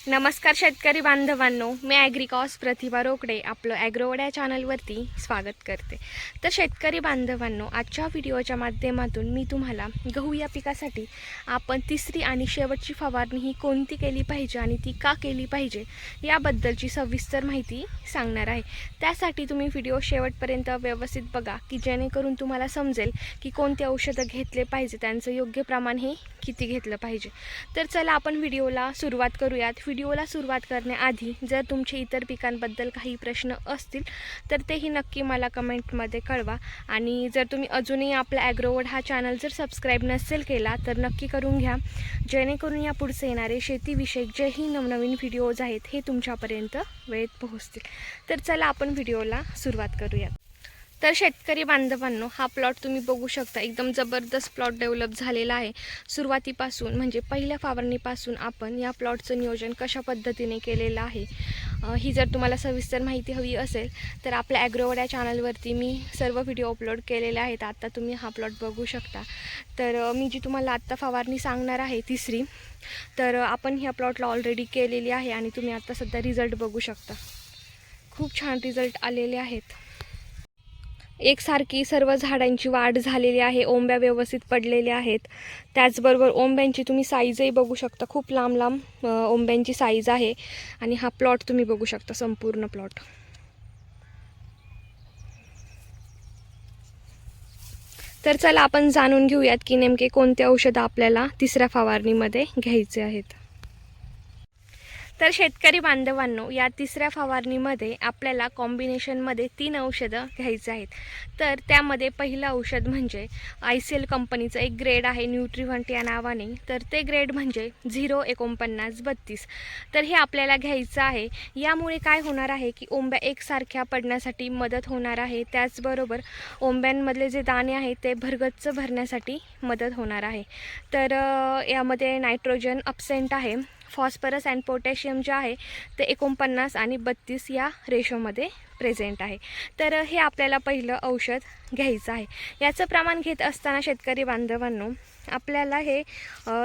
नमस्कार शेतकरी बांधवांनो, मी ॲग्रिकॉस प्रतिभा रोकडे आपलं ॲग्रोवड्या चॅनलवरती स्वागत करते। तर शेतकरी बांधवांनो, आजच्या व्हिडिओच्या माध्यमातून मी तुम्हाला गहू या पिकासाठी आपण तिसरी आणि शेवटची फवारणी ही कोणती केली पाहिजे आणि ती का केली पाहिजे याबद्दलची सविस्तर माहिती सांगणार आहे। त्यासाठी तुम्ही व्हिडिओ शेवटपर्यंत व्यवस्थित बघा की जेणेकरून तुम्हाला समजेल की कोणते औषधं घेतले पाहिजे, त्यांचं योग्य प्रमाण हे किती घेतलं पाहिजे। तर चला आपण व्हिडिओला सुरुवात करूयात। व्हिडिओला सुरुवात करण्याआधी जर तुमचे इतर पिकांबद्दल काही प्रश्न असतील तर तेही नक्की मला कमेंटमध्ये कळवा। आणि जर तुम्ही अजूनही आपला ॲग्रोवर्ड हा चॅनल जर सबस्क्राईब नसेल केला तर नक्की करून घ्या, जेणेकरून या पुढचे येणारे शेतीविषयक जेही नवनवीन व्हिडिओज आहेत हे तुमच्यापर्यंत वेळेत पोहोचतील। तर चला आपण व्हिडिओला सुरुवात करूयात। तर शेतकरी बांधवांनो, हा प्लॉट तुम्ही बघू शकता, एकदम जबरदस्त प्लॉट डेव्हलप झालेला आहे। सुरुवातीपासून म्हणजे पहिल्या फवारणीपासून आपण या प्लॉटचं नियोजन कशा पद्धतीने केलेलं आहे ही जर तुम्हाला सविस्तर माहिती हवी असेल तर आपल्या ॲग्रोवड्या चॅनलवरती मी सर्व व्हिडिओ अपलोड केलेले आहेत। आता तुम्ही हा प्लॉट बघू शकता। तर मी जी तुम्हाला आत्ता फवारणी सांगणार आहे तिसरी, तर आपण ह्या प्लॉटला ऑलरेडी केलेली आहे आणि तुम्ही आता सध्या रिझल्ट बघू शकता। खूप छान रिझल्ट आलेले आहेत। एकसारखी सर्व झाडांची वाढ झालेली आहे, ओंब्या व्यवस्थित पडलेल्या आहेत। त्याचबरोबर ओंब्यांची तुम्ही साईजही बघू शकता, खूप लांब लांब ओंब्यांची साईज आहे। आणि हा प्लॉट तुम्ही बघू शकता, संपूर्ण प्लॉट। तर चला आपण जाणून घेऊयात की नेमके कोणते औषध आपल्याला तिसऱ्या फवारणीमध्ये घ्यायचे आहेत। तर शेतकरी बांधवांनो, या तिसऱ्या फवारणीमध्ये आपल्याला कॉम्बिनेशनमध्ये 3 औषधं घ्यायचे आहेत। तर त्यामध्ये पहिलं औषध म्हणजे ICL कंपनीचं एक ग्रेड आहे न्यूट्रिव्हंट या नावाने। तर ते ग्रेड म्हणजे 04932। तर हे आपल्याला घ्यायचं आहे। यामुळे काय होणार आहे की ओंब्या एकसारख्या पडण्यासाठी मदत होणार आहे। त्याचबरोबर ओंब्यांमधले जे दाणे आहेत ते भरगच्च भरण्यासाठी मदत होणार आहे। तर यामध्ये नायट्रोजन अब्सेंट आहे, फॉस्फरस अँड पोटॅशियम जे आहे ते 49 आणि 32 या रेशोमध्ये प्रेझेंट आहे। तर हे आपल्याला पहिलं औषध घ्यायचं आहे। याचं प्रमाण घेत असताना शेतकरी बांधवांनो, आपल्याला हे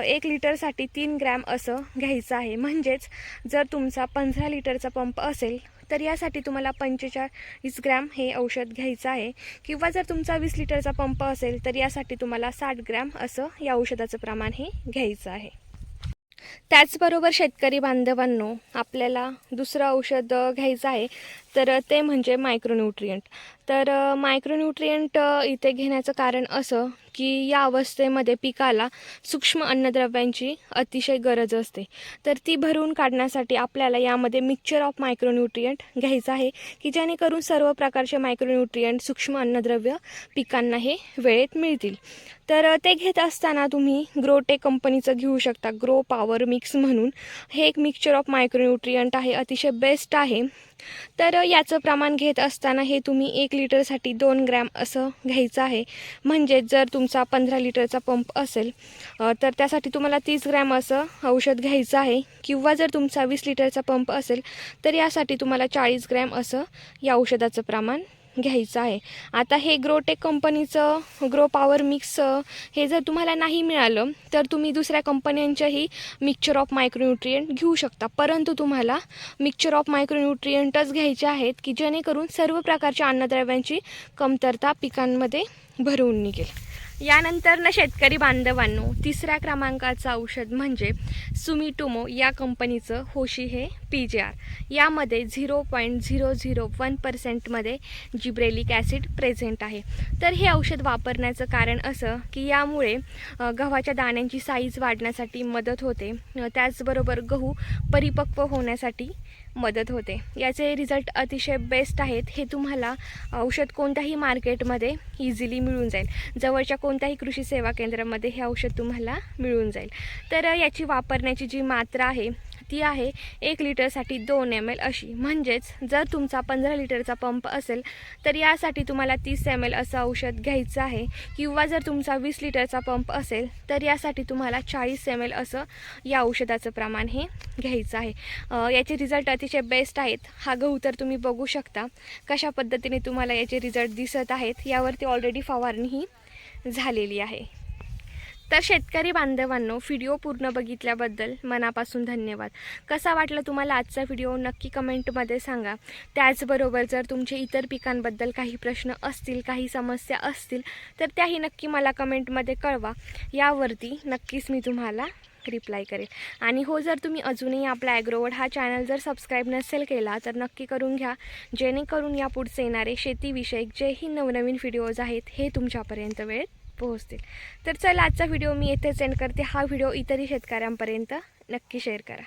1 लिटरसाठी 3 ग्रॅम असं घ्यायचं आहे। म्हणजेच जर तुमचा 15 लिटरचा पंप असेल तर यासाठी तुम्हाला 45 ग्रॅम हे औषध घ्यायचं आहे, किंवा जर तुमचा 20 लिटरचा पंप असेल तर यासाठी तुम्हाला 60 ग्रॅम असं या औषधाचं प्रमाण हे घ्यायचं आहे। त्याचबरोबर शेतकरी बांधवांनो, आपल्याला दुसरं औषध घ्यायचं आहे तर ते म्हणजे मायक्रोन्यूट्रियंट। तर मायक्रोन्यूट्रियंट इथे घेण्याचं कारण असं की या अवस्थेमध्ये पिकाला सूक्ष्म अन्नद्रव्यांची अतिशय गरज असते। तर ती भरून काढण्यासाठी आपल्याला यामध्ये मिक्सचर ऑफ मायक्रोन्यूट्रियंट घ्यायचं आहे की जेणेकरून सर्व प्रकारचे मायक्रोन्यूट्रियंट सूक्ष्म अन्नद्रव्य पिकांना हे वेळेत मिळतील। तर ते घेत असताना तुम्ही ग्रोटेक कंपनीचं घेऊ शकता, ग्रो पॉवर मिक्स म्हणून। हे एक मिक्सचर ऑफ मायक्रोन्यूट्रियंट आहे, अतिशय बेस्ट आहे। तर याचं प्रमाण घेत असताना हे तुम्ही 1 लिटरसाठी 2 ग्रॅम असं घ्यायचं आहे। म्हणजे जर तुमचा 15 लिटरचा पंप असेल तर त्यासाठी तुम्हाला 30 ग्रॅम असं औषध घ्यायचं आहे, किंवा जर तुमचा 20 लिटरचा पंप असेल तर यासाठी तुम्हाला 40 ग्रॅम असं या औषधाचं प्रमाण घ्यायचं आहे। आता हे ग्रोटेक कंपनीचं ग्रो पॉवर मिक्स हे जर तुम्हाला नाही मिळालं तर तुम्ही दुसऱ्या कंपन्यांच्याही मिक्सचर ऑफ मायक्रोन्यूट्रियंट घेऊ शकता, परंतु तुम्हाला मिक्सचर ऑफ मायक्रोन्यूट्रियंटच घ्यायचे आहेत की जेणेकरून सर्व प्रकारच्या अन्नद्रव्यांची कमतरता पिकांमध्ये भरून निघेल। यानंतर शेतकरी बांधवांनो, तिसऱ्या क्रमांकाचं औषध म्हणजे सुमिटोमो या कंपनीचं होशी हे PGR। यामध्ये 0.001% जिब्रेलिक ॲसिड प्रेझेंट आहे। तर हे औषध वापरण्याचं कारण असं की यामुळे गव्हाच्या दाण्यांची साईज वाढण्यासाठी मदत होते, त्याचबरोबर गहू परिपक्व होण्यासाठी मदत होते। याचे रिझल्ट अतिशय बेस्ट आहेत। हे तुम्हाला औषध कोणत्याही मार्केटमध्ये इझिली मिळून जाईल, जवळच्या कोणत्याही कृषी सेवा केंद्रामध्ये हे औषध तुम्हाला मिळून जाईल। तर याची वापरण्याची जी मात्रा आहे ती आहे 1 लिटरसाठी 2 ml अशी। म्हणजेच जर तुमचा 15 लिटरचा पंप असेल तर यासाठी तुम्हाला 30 ml असं औषध घ्यायचं आहे, किंवा जर तुमचा 20 लिटरचा पंप असेल तर यासाठी तुम्हाला 40 ml असं या औषधाचं प्रमाण हे घ्यायचं आहे। याचे रिझल्ट अतिशय बेस्ट आहेत। हा गहू तर तुम्ही बघू शकता कशा पद्धतीने तुम्हाला याचे रिझल्ट दिसत आहेत। यावरती ऑलरेडी फवारणी ही झालेली आहे। तर शेतकरी बांधवांनो, व्हिडिओ पूर्ण बघितल्याबद्दल मनापासून धन्यवाद. कसा वाटला तुम्हाला आजचा व्हिडिओ नक्की कमेंटमध्ये सांगा. त्याचबरोबर जर तुमचे इतर पिकांबद्दल काही प्रश्न असतील, काही समस्या असतील तर त्याही नक्की मला कमेंटमध्ये कळवा. यावरती नक्कीच मी तुम्हाला रिप्लाय करेल. आणि हो, जर तुम्ही अजूनही आपला ॲग्रोवर्ड हा चॅनल जर सबस्क्राईब नसेल केला तर नक्की करून घ्या, जेणेकरून या पुढचे येणारे शेतीविषयक जेही नवनवीन व्हिडिओज आहेत हे तुमच्यापर्यंत वेळेत पोहोचतील. तर चला, आजचा व्हिडिओ मी येथेच एंड करते. हा व्हिडिओ इतरही शेतकऱ्यांपर्यंत नक्की शेअर करा.